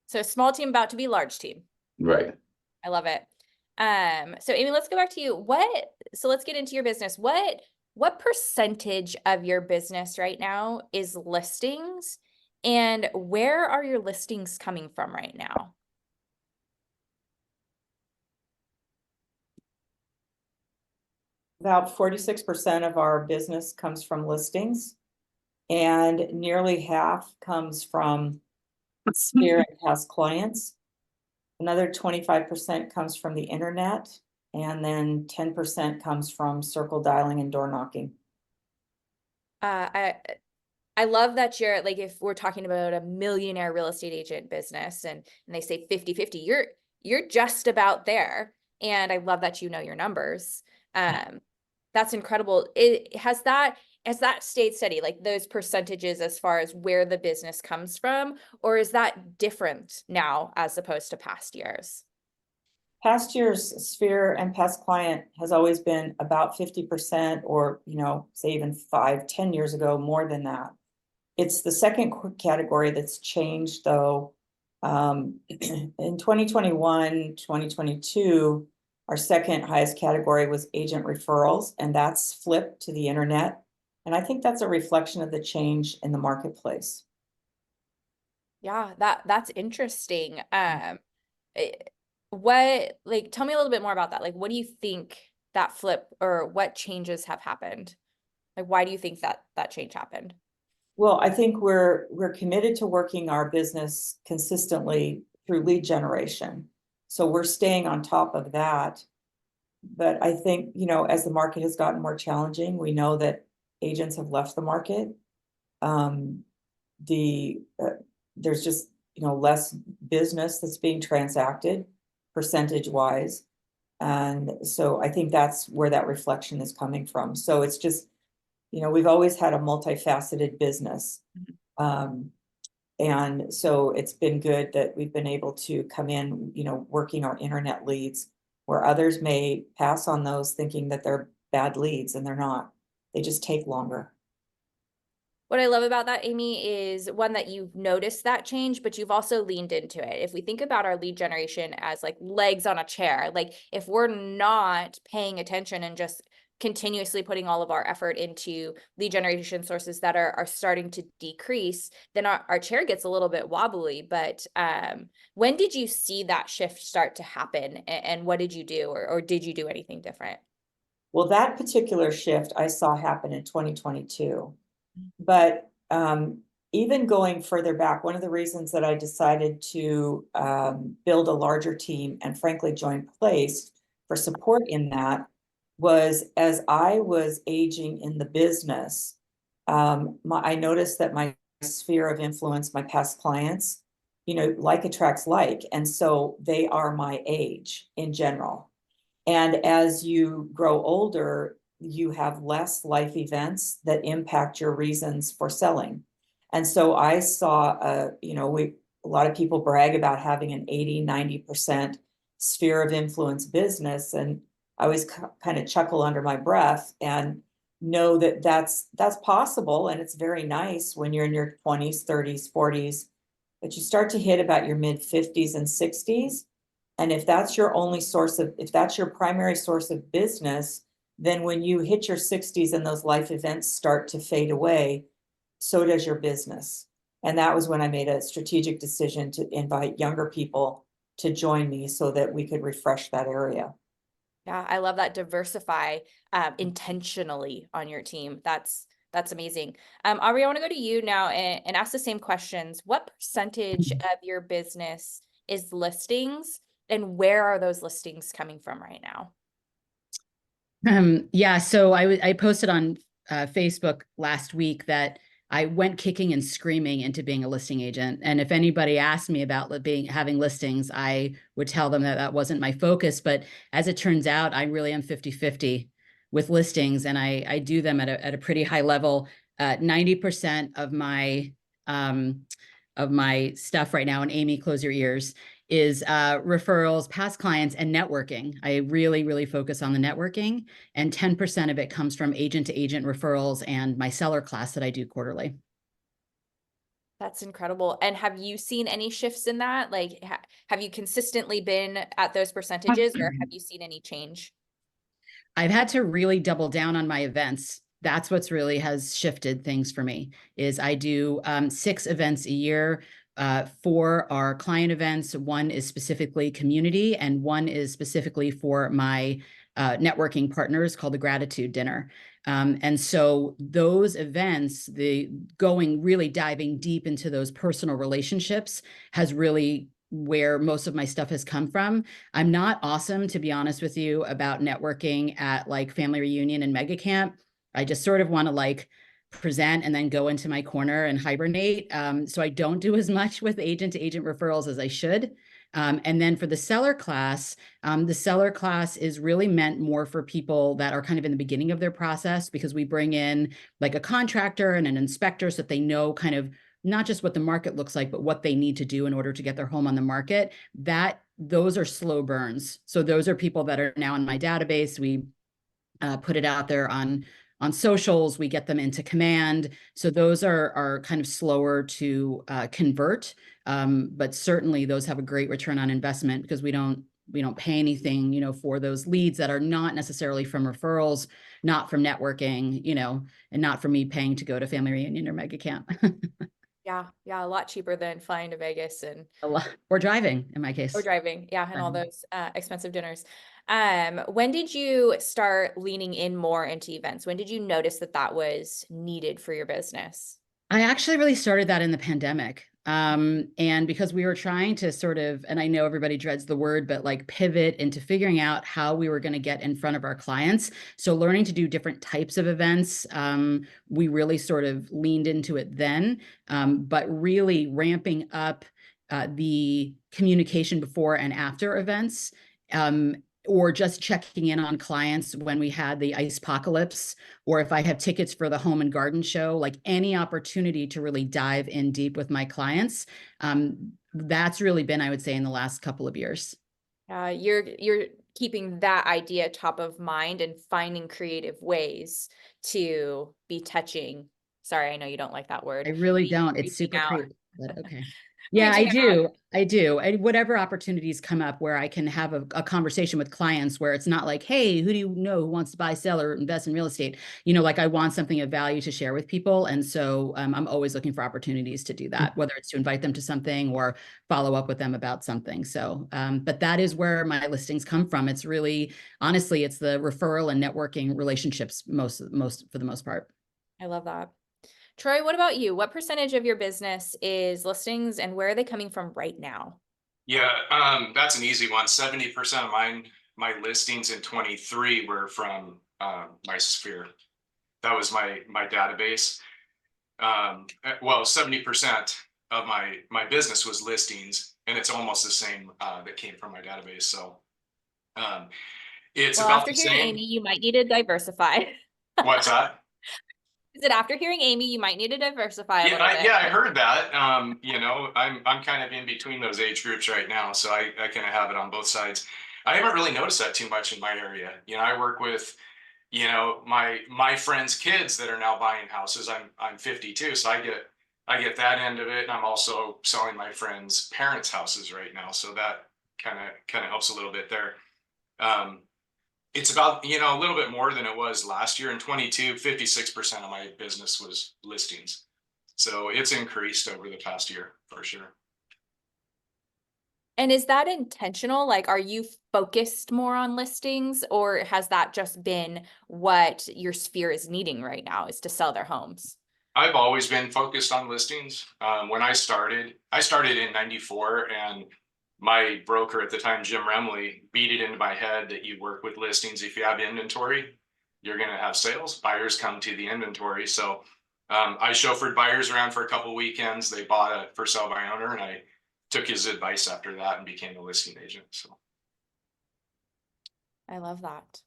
So small team about to be large team. Right. I love it. So Amy, let's go back to you. So let's get into your business. What percentage of your business right now is listings, and where are your listings coming from right now? About 46% of our business comes from listings, and nearly half comes from Sphere and past clients. Another 25% comes from the internet, and then 10% comes from circle dialing and door knocking. I love that you're like, if we're talking about a millionaire real estate agent business and they say 50-50, you're just about there. And I love that you know your numbers. That's incredible. Has that stayed steady, like those percentages as far as where the business comes from, or is that different now as opposed to past years? Past years, Sphere and past client has always been about 50%, or, say even 5-10 years ago, more than that. It's the second category that's changed though. In 2021, 2022, our second highest category was agent referrals, and that's flipped to the internet. And I think that's a reflection of the change in the marketplace. Yeah, that's interesting. Tell me a little bit more about that. Like, what do you think that flip, or what changes have happened? Like, why do you think that change happened? Well, I think we're committed to working our business consistently through lead generation. So we're staying on top of that. But I think, as the market has gotten more challenging, we know that agents have left the market. There's just, less business that's being transacted percentage wise. And so I think that's where that reflection is coming from. So it's just, we've always had a multifaceted business. And so it's been good that we've been able to come in, working our internet leads where others may pass on those thinking that they're bad leads, and they're not. They just take longer. What I love about that, Amy, is one, that you've noticed that change, but you've also leaned into it. If we think about our lead generation as like legs on a chair, like if we're not paying attention and just continuously putting all of our effort into lead generation sources that are starting to decrease, then our chair gets a little bit wobbly. But when did you see that shift start to happen, and what did you do, or did you do anything different? Well, that particular shift I saw happen in 2022. But even going further back, one of the reasons that I decided to build a larger team and frankly join Place for support in that was, as I was aging in the business, I noticed that my sphere of influence, my past clients, like attracts like, and so they are my age in general. And as you grow older, you have less life events that impact your reasons for selling. And so I saw, a lot of people brag about having an 80-90% sphere of influence business. And I always kind of chuckle under my breath and know that that's possible. And it's very nice when you're in your 20s, 30s, 40s, but you start to hit about your mid 50s and 60s. And if that's your if that's your primary source of business, then when you hit your 60s and those life events start to fade away, so does your business. And that was when I made a strategic decision to invite younger people to join me so that we could refresh that area. Yeah, I love that. Diversify intentionally on your team. That's amazing. Aubrey, I want to go to you now and ask the same questions. What percentage of your business is listings, and where are those listings coming from right now? Yeah, so I posted on Facebook last week that I went kicking and screaming into being a listing agent. And if anybody asked me about having listings, I would tell them that that wasn't my focus. But as it turns out, I really am 50-50 with listings, and I do them at a pretty high level. 90% of my stuff right now, and Amy, close your ears, is referrals, past clients, and networking. I really, really focus on the networking, and 10% of it comes from agent-to-agent referrals and my seller class that I do quarterly. That's incredible. And have you seen any shifts in that? Like, have you consistently been at those percentages, or have you seen any change? I've had to really double down on my events. That's what's really has shifted things for me, is I do 6 events a year. 4 are client events. 1 is specifically community, and 1 is specifically for my networking partners, called the Gratitude Dinner. And so those events, the going really diving deep into those personal relationships, has really where most of my stuff has come from. I'm not awesome, to be honest with you, about networking at like family reunion and mega camp. I just sort of want to like present and then go into my corner and hibernate. So I don't do as much with agent-to-agent referrals as I should. And then for the seller class is really meant more for people that are kind of in the beginning of their process, because we bring in like a contractor and an inspector so that they know kind of not just what the market looks like, but what they need to do in order to get their home on the market. Those are slow burns. So those are people that are now in my database. We put it out there on socials, we get them into command. So those are kind of slower to convert. But certainly those have a great return on investment, because we don't pay anything, for those leads that are not necessarily from referrals, not from networking, and not from me paying to go to family reunion or mega camp. Yeah, a lot cheaper than flying to Vegas and or driving in my case. Or driving, yeah, and all those expensive dinners. When did you start leaning in more into events? When did you notice that was needed for your business? I actually really started that in the pandemic. And because we were trying to sort of, and I know everybody dreads the word, but like pivot into figuring out how we were going to get in front of our clients. So learning to do different types of events, we really sort of leaned into it then, but really ramping up the communication before and after events, or just checking in on clients when we had the ice apocalypse, or if I have tickets for the home and garden show, like any opportunity to really dive in deep with my clients. That's really been, I would say, in the last couple of years. You're keeping that idea top of mind and finding creative ways to be touching. Sorry, I know you don't like that word. I really don't. It's super creepy, but okay. Yeah, I do. Whatever opportunities come up where I can have a conversation with clients where it's not like, hey, who do you know who wants to buy, sell, or invest in real estate? Like I want something of value to share with people. And so I'm always looking for opportunities to do that, whether it's to invite them to something or follow up with them about something. So, but that is where my listings come from. It's really, honestly, it's the referral and networking relationships most for the most part. I love that. Troy, what about you? What percentage of your business is listings, and where are they coming from right now? Yeah, that's an easy one. 70% of my listings in 23 were from my sphere. That was my database. Well, 70%. of my business was listings, and it's almost the same that came from my database. So it's Well, about after the hearing same. Amy, you might need to diversify. What's that? Is it after hearing Amy, you might need to diversify a little bit? Yeah, I heard that. You know, I'm kind of in between those age groups right now, so I kind of have it on both sides. I haven't really noticed that too much in my area. You know, I work with, you know, my friends' kids that are now buying houses. I'm 52, so I get that end of it, and I'm also selling my friends' parents' houses right now, so that kind of helps a little bit there. It's about, you know, a little bit more than it was last year. In 22, 56% of my business was listings. So it's increased over the past year for sure. And is that intentional? Like, are you focused more on listings, or has that just been what your sphere is needing right now, is to sell their homes? I've always been focused on listings. When I started in 94, and my broker at the time, Jim Remley, beat it into my head that you work with listings. If you have inventory, you're going to have sales. Buyers come to the inventory. So I chauffeured buyers around for a couple of weekends. They bought a for sale by owner, and I took his advice after that and became a listing agent. So I love that.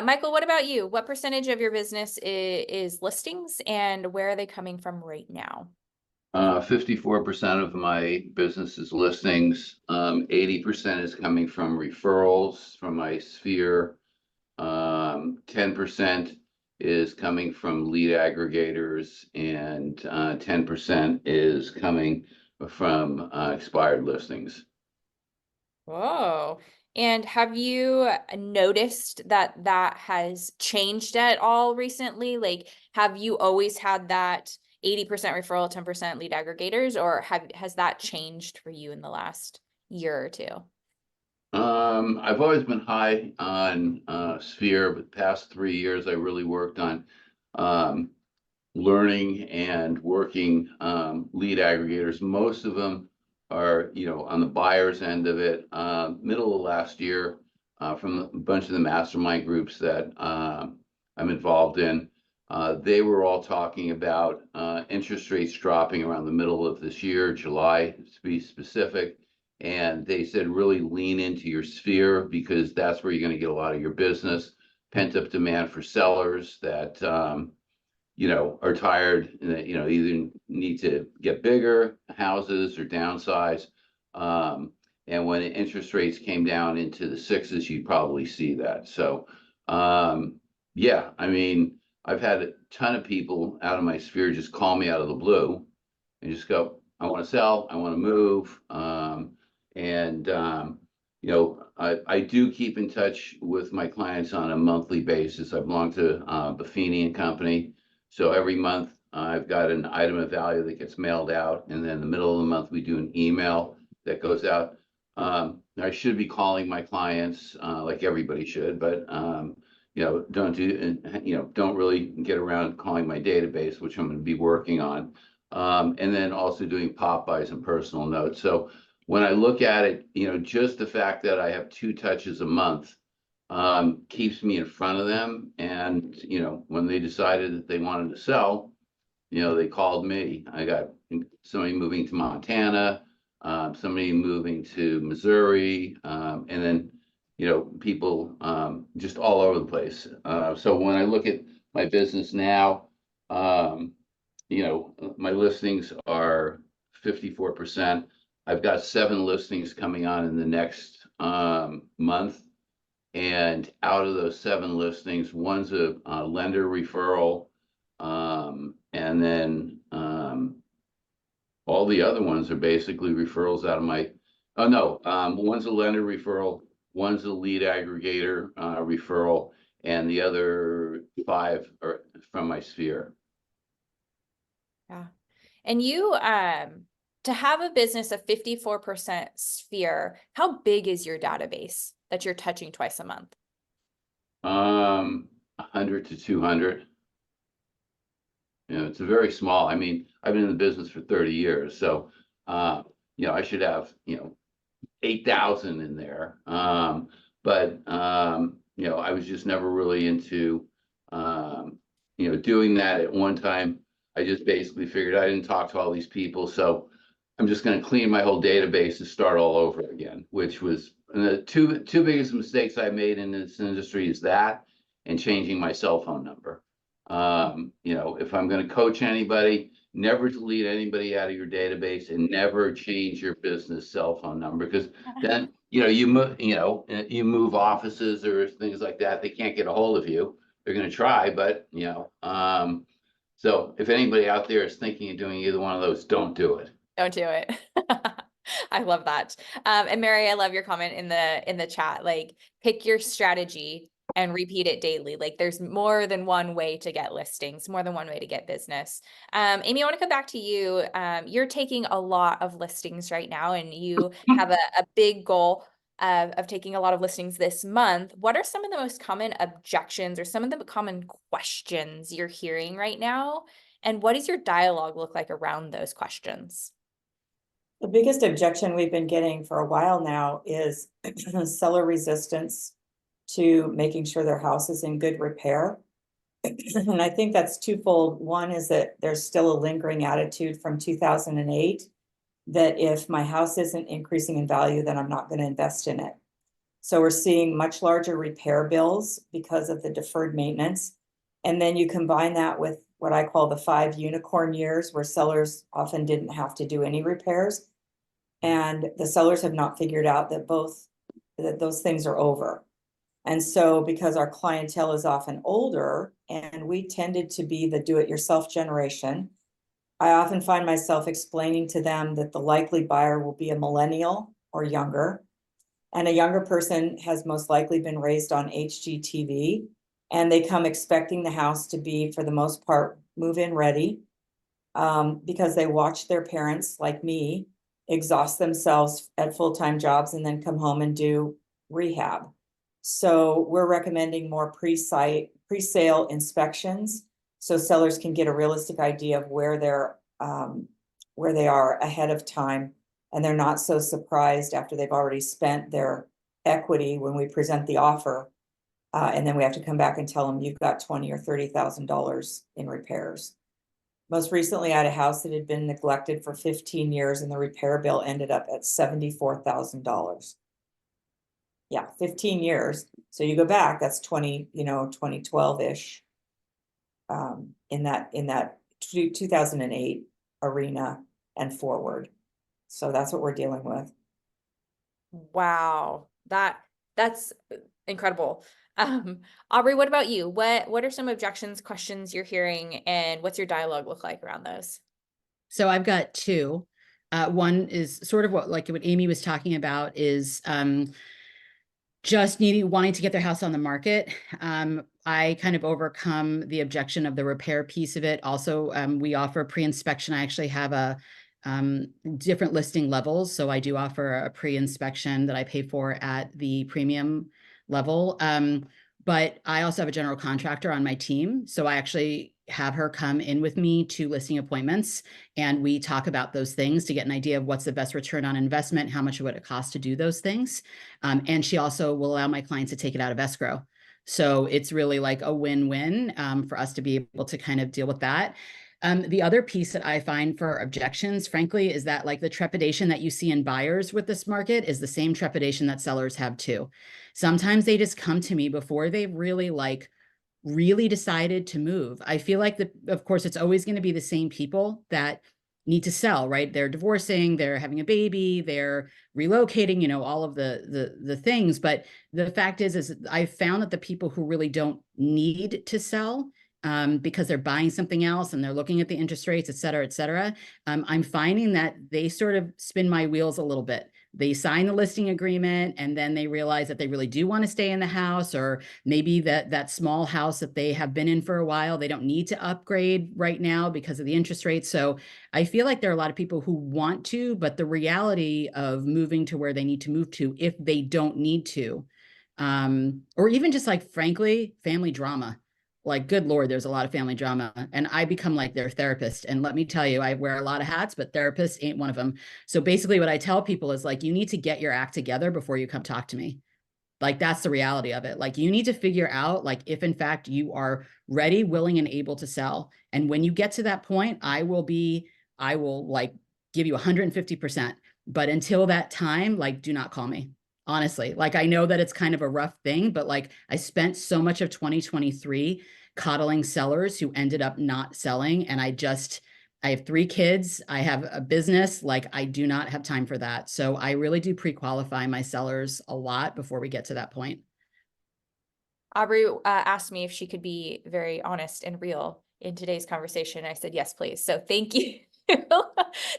Michael, what about you? What percentage of your business is listings, and where are they coming from right now? 54% of my business is listings. 80% is coming from referrals from my sphere. 10% is coming from lead aggregators, and 10% is coming from expired listings. Whoa. And have you noticed that that has changed at all recently? Like, have you always had that 80% referral, 10% lead aggregators, or has that changed for you in the last year or two? I've always been high on sphere, but the past 3 years I really worked on learning and working lead aggregators. Most of them are, you know, on the buyer's end of it. Middle of last year, from a bunch of the mastermind groups that I'm involved in, they were all talking about interest rates dropping around the middle of this year, July to be specific. And they said, really lean into your sphere, because that's where you're going to get a lot of your business. Pent up demand for sellers that, you know, are tired, you know, either need to get bigger houses or downsize. And when interest rates came down into the sixes, you probably see that. So, yeah, I mean, I've had a ton of people out of my sphere just call me out of the blue and just go, I want to sell, I want to move. You know, I do keep in touch with my clients on a monthly basis. I belong to Buffini and Company. So every month I've got an item of value that gets mailed out. And then in the middle of the month, we do an email that goes out. I should be calling my clients like everybody should, but you know, don't really get around calling my database, which I'm going to be working on. And then also doing pop buys and personal notes. So when I look at it, you know, just the fact that I have 2 touches a month keeps me in front of them. And, you know, when they decided that they wanted to sell, you know, they called me. I got somebody moving to Montana, somebody moving to Missouri, and then, you know, people just all over the place. So when I look at my business now, you know, my listings are 54%. I've got 7 listings coming on in the next month. And out of those 7 listings, one's a lender referral. And then all the other ones are basically referrals out of my, oh no, one's a lender referral, one's a lead aggregator referral, and the other 5 are from my sphere. Yeah. And you, to have a business of 54% sphere, how big is your database that you're touching twice a month? 100 to 200. You know, it's a very small, I mean, I've been in the business for 30 years. So, you know, I should have, you know, 8,000 in there. But you know, I was just never really into, you know, doing that. At one time, I just basically figured I didn't talk to all these people, so I'm just going to clean my whole database and start all over again, which was the two biggest mistakes I made in this industry is that and changing my cell phone number. You know, if I'm going to coach anybody, never delete anybody out of your database and never change your business cell phone number, because then, you know, you move offices or things like that. They can't get a hold of you. They're going to try, but you know, so if anybody out there is thinking of doing either one of those, don't do it. Don't do it. I love that. And Mary, I love your comment in the chat, like pick your strategy and repeat it daily. Like there's more than one way to get listings, more than one way to get business. Amy, I want to come back to you. You're taking a lot of listings right now and you have a big goal of taking a lot of listings this month. What are some of the most common objections or some of the common questions you're hearing right now? And what does your dialogue look like around those questions? The biggest objection we've been getting for a while now is seller resistance to making sure their house is in good repair. And I think that's twofold. One is that there's still a lingering attitude from 2008 that if my house isn't increasing in value, then I'm not going to invest in it. So we're seeing much larger repair bills because of the deferred maintenance. And then you combine that with what I call the 5 unicorn years, where sellers often didn't have to do any repairs. And the sellers have not figured out that those things are over. And so because our clientele is often older and we tended to be the do-it-yourself generation, I often find myself explaining to them that the likely buyer will be a millennial or younger. And a younger person has most likely been raised on HGTV, and they come expecting the house to be, for the most part, move-in ready, because they watch their parents, like me, exhaust themselves at full-time jobs and then come home and do rehab. So we're recommending more pre-sale inspections so sellers can get a realistic idea of where they are ahead of time, and they're not so surprised after they've already spent their equity when we present the offer, and then we have to come back and tell them you've got $20,000 or $30,000 in repairs. Most recently, I had a house that had been neglected for 15 years, and the repair bill ended up at $74,000. Yeah, 15 years. So you go back, that's 2012-ish, in that 2008 arena and forward. So that's what we're dealing with. Wow, that's incredible. Aubrey, what about you? What are some objections, questions you're hearing, and what's your dialogue look like around those? So I've got 2. One is sort of what Amy was talking about is just wanting to get their house on the market. I kind of overcome the objection of the repair piece of it. Also, we offer pre-inspection. I actually have a different listing levels. So I do offer a pre-inspection that I pay for at the premium level. But I also have a general contractor on my team. So I actually have her come in with me to listing appointments, and we talk about those things to get an idea of what's the best return on investment, how much would it cost to do those things. And she also will allow my clients to take it out of escrow. So it's really like a win-win for us to be able to kind of deal with that. The other piece that I find for objections, frankly, is that like the trepidation that you see in buyers with this market is the same trepidation that sellers have too. Sometimes they just come to me before they've really decided to move. I feel like of course, it's always going to be the same people that need to sell, right? They're divorcing, they're having a baby, they're relocating, all of the things. But the fact is I've found that the people who really don't need to sell, because they're buying something else and they're looking at the interest rates, et cetera, I'm finding that they sort of spin my wheels a little bit. They sign the listing agreement and then they realize that they really do want to stay in the house, or maybe that small house that they have been in for a while, they don't need to upgrade right now because of the interest rates. So I feel like there are a lot of people who want to, but the reality of moving to where they need to move to, if they don't need to, or even just like, frankly, family drama. Like, good Lord, there's a lot of family drama, and I become like their therapist. And let me tell you, I wear a lot of hats, but therapist ain't one of them. So basically what I tell people is like, you need to get your act together before you come talk to me. Like, that's the reality of it. Like, you need to figure out, like, if in fact you are ready, willing, and able to sell. And when you get to that point, I will like give you 150%. But until that time, like, do not call me. Honestly, like, I know that it's kind of a rough thing, but like, I spent so much of 2023 coddling sellers who ended up not selling. And I have 3 kids. I have a business. Like, I do not have time for that. So I really do pre-qualify my sellers a lot before we get to that point. Aubrey asked me if she could be very honest and real in today's conversation. I said, yes, please. So thank you. Thank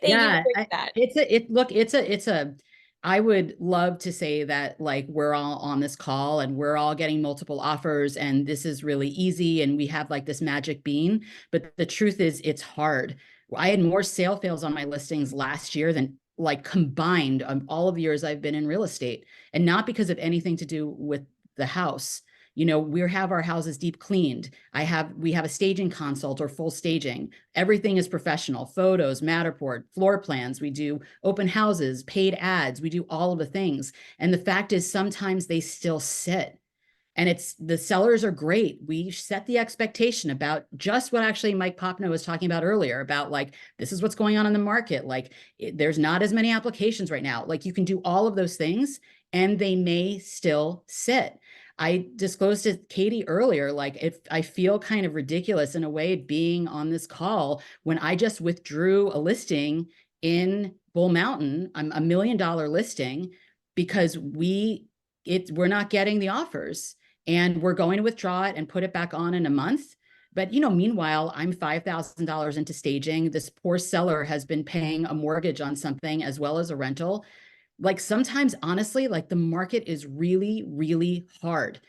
you for that. I would love to say that, like, we're all on this call and we're all getting multiple offers and this is really easy and we have like this magic bean, but the truth is it's hard. I had more sale fails on my listings last year than like combined all of the years I've been in real estate, and not because of anything to do with the house. You know, we have our houses deep cleaned. We have a staging consult or full staging. Everything is professional: photos, Matterport, floor plans. We do open houses, paid ads. We do all of the things. And the fact is, sometimes they still sit. And the sellers are great. We set the expectation about just what actually Mike Popno was talking about earlier, about like, this is what's going on in the market. Like, there's not as many applications right now. Like, you can do all of those things and they may still sit. I disclosed to Katie earlier, like, if I feel kind of ridiculous in a way being on this call when I just withdrew a listing in Bull Mountain, a $1 million listing, because we're not getting the offers and we're going to withdraw it and put it back on in a month. But, you know, meanwhile, I'm $5,000 into staging. This poor seller has been paying a mortgage on something as well as a rental. Like, sometimes, honestly, like, the market is really, really hard.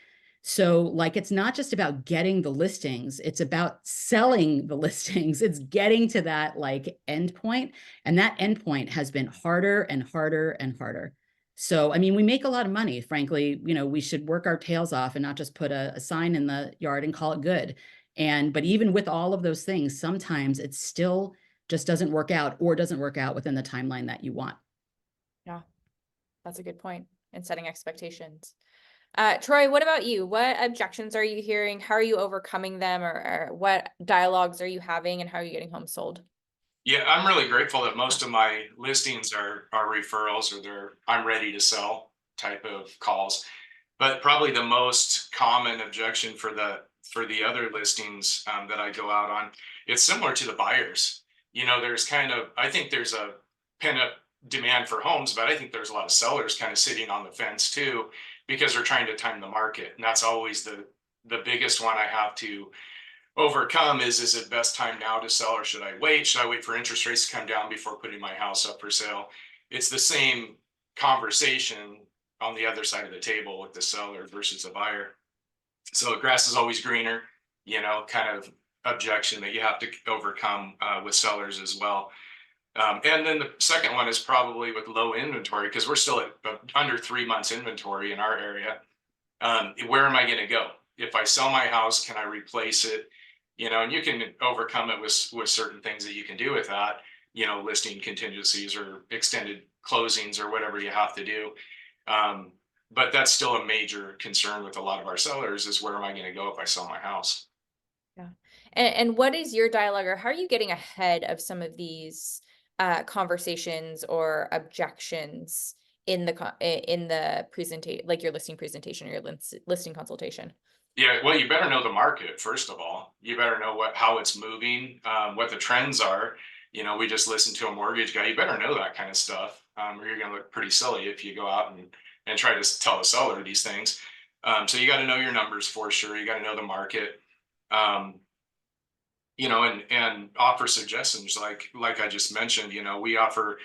So like, it's not just about getting the listings, it's about selling the listings. It's getting to that like end point. And that end point has been harder and harder and harder. So, I mean, we make a lot of money, frankly. You know, we should work our tails off and not just put a sign in the yard and call it good. But even with all of those things, sometimes it still just doesn't work out, or doesn't work out within the timeline that you want. Yeah. That's a good point in setting expectations. Troy, what about you? What objections are you hearing? How are you overcoming them, or what dialogues are you having, and how are you getting homes sold? Yeah, I'm really grateful that most of my listings are referrals, or I'm ready to sell type of calls. But probably the most common objection for the other listings that I go out on, it's similar to the buyers. You know, I think there's a pent-up demand for homes, but I think there's a lot of sellers kind of sitting on the fence too, because they're trying to time the market. And that's always the biggest one I have to overcome is it best time now to sell, or should I wait? Should I wait for interest rates to come down before putting my house up for sale? It's the same conversation on the other side of the table with the seller versus the buyer. So grass is always greener, you know, kind of objection that you have to overcome with sellers as well. And then the second one is probably with low inventory, because we're still at under 3 months inventory in our area. Where am I going to go? If I sell my house, can I replace it? You know, and you can overcome it with certain things that you can do with that, you know, listing contingencies or extended closings or whatever you have to do. But that's still a major concern with a lot of our sellers, is where am I going to go if I sell my house? Yeah. And what is your dialogue, or how are you getting ahead of some of these conversations or objections in the presentation, like your listing presentation or your listing consultation? Yeah, well, you better know the market, first of all. You better know how it's moving, what the trends are. You know, we just listened to a mortgage guy. You better know that kind of stuff, or you're going to look pretty silly if you go out and try to tell the seller these things. So you got to know your numbers for sure. You got to know the market, you know, and offer suggestions like I just mentioned. You know, we offer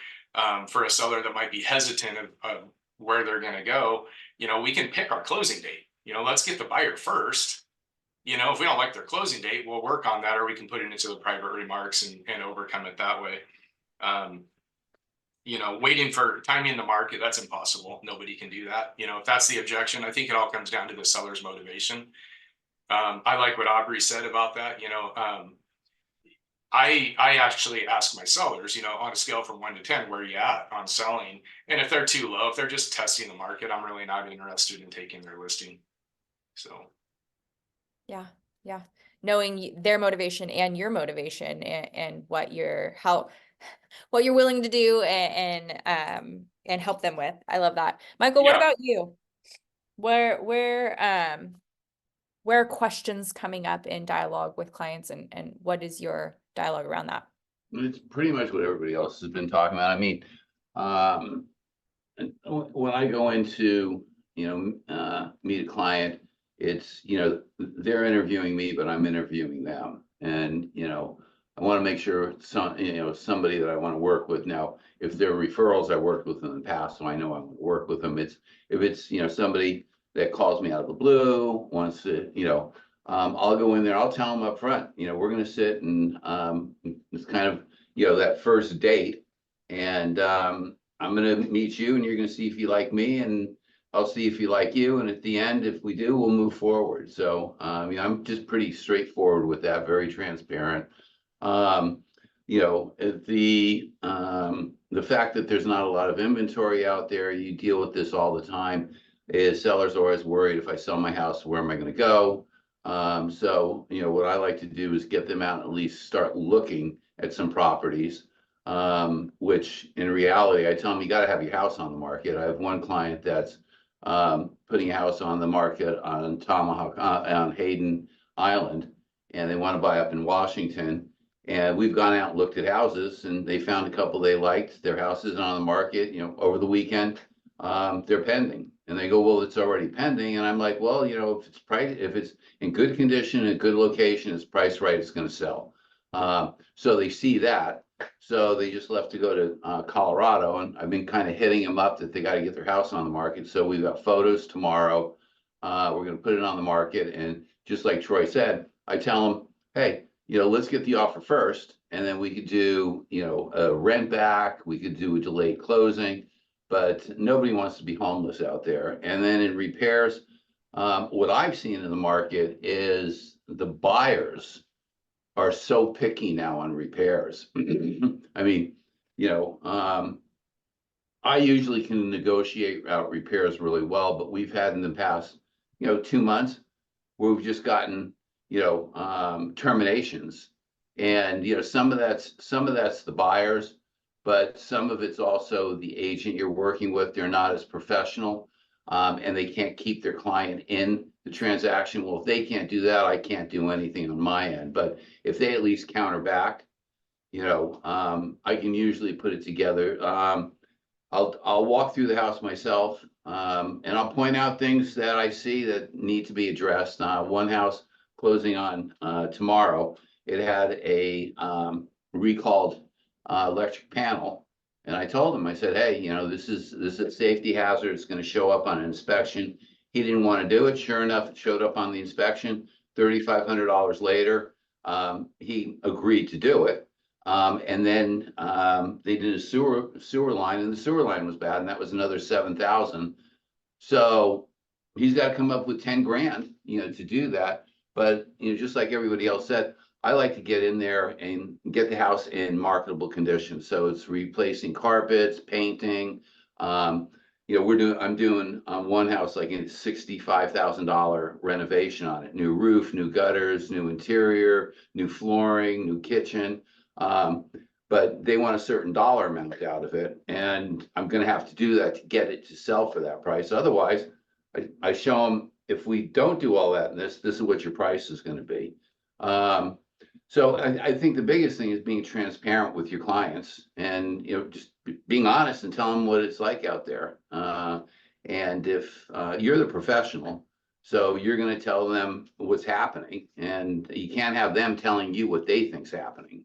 for a seller that might be hesitant of where they're going to go. You know, we can pick our closing date. You know, let's get the buyer first. You know, if we don't like their closing date, we'll work on that, or we can put it into the private remarks and overcome it that way. You know, waiting for timing in the market, that's impossible. Nobody can do that. You know, if that's the objection, I think it all comes down to the seller's motivation. I like what Aubrey said about that. You know, I actually ask my sellers, you know, on a scale from 1 to 10, where are you at on selling? And if they're too low, if they're just testing the market, I'm really not interested in taking their listing. So. Yeah, yeah. Knowing their motivation and your motivation and what you're willing to do and help them with. I love that. Michael, what Yeah. about you? Where are questions coming up in dialogue with clients and what is your dialogue around that? It's pretty much what everybody else has been talking about. I mean, when I go into, meet a client, it's, they're interviewing me, but I'm interviewing them. And, I want to make sure somebody that I want to work with. Now, if they're referrals, I worked with them in the past, so I know I want to work with them. If it's, somebody that calls me out of the blue, wants to, I'll go in there, I'll tell them up front, we're going to sit and, it's kind of, that first date. And, I'm gonna meet you and you're gonna see if you like me and I'll see if you like you. And at the end, if we do, we'll move forward. So, I'm just pretty straightforward with that, very transparent. The fact that there's not a lot of inventory out there, you deal with this all the time, is sellers are always worried, if I sell my house, where am I gonna go? What I like to do is get them out and at least start looking at some properties. Which in reality, I tell them, you got to have your house on the market. I have one client that's putting a house on the market on Tomahawk, on Hayden Island, and they want to buy up in Washington. And we've gone out and looked at houses, and they found a couple they liked. Their house isn't on the market, over the weekend. They're pending, and they go, well, it's already pending. And I'm like, well, if it's in good condition, in a good location, it's priced right, it's going to sell. So they see that. So they just left to go to Colorado, and I've been kind of hitting them up that they got to get their house on the market. So we've got photos tomorrow. We're going to put it on the market. And just like Troy said, I tell them, hey, let's get the offer first. And then we could do, a rent back. We could do a delayed closing. But nobody wants to be homeless out there. And then in repairs, what I've seen in the market is the buyers are so picky now on repairs. I mean, I usually can negotiate out repairs really well, but we've had in the past, 2 months where we've just gotten, terminations. And, some of that's the buyers, but some of it's also the agent you're working with. They're not as professional, and they can't keep their client in the transaction. Well, if they can't do that, I can't do anything on my end. But if they at least counter back, I can usually put it together. I'll walk through the house myself, and I'll point out things that I see that need to be addressed. One house closing on tomorrow, it had a recalled electric panel. And I told him, I said, hey, this is a safety hazard. It's going to show up on an inspection. He didn't want to do it. Sure enough, it showed up on the inspection. $3,500 later, he agreed to do it. And then they did a sewer line, and the sewer line was bad, and that was another $7,000. So he's got to come up with 10 grand, to do that. But just like everybody else said, I like to get in there and get the house in marketable condition. So it's replacing carpets, painting. I'm doing on one house like a $65,000 renovation on it. New roof, new gutters, new interior, new flooring, new kitchen. But they want a certain dollar amount out of it, and I'm going to have to do that to get it to sell for that price. Otherwise, I show them, if we don't do all that, and this is what your price is going to be. So I think the biggest thing is being transparent with your clients, and just being honest and telling them what it's like out there. And if you're the professional, so you're going to tell them what's happening, and you can't have them telling you what they think's happening.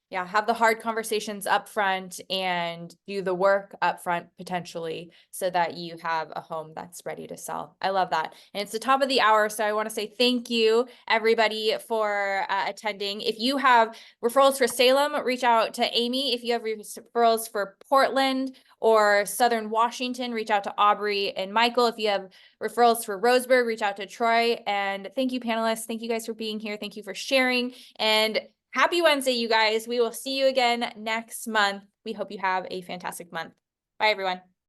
Yeah, have the hard conversations up front and do the work up front potentially so that you have a home that's ready to sell. I love that. And it's the top of the hour, so I want to say thank you everybody for attending. If you have referrals for Salem, reach out to Amy. If you have referrals for Portland or Southern Washington, reach out to Aubrey and Michael. If you have referrals for Roseburg, reach out to Troy. And thank you, panelists. Thank you guys for being here. Thank you for sharing, and Happy Wednesday, you guys. We will see you again next month. We hope you have a fantastic month. Bye, everyone.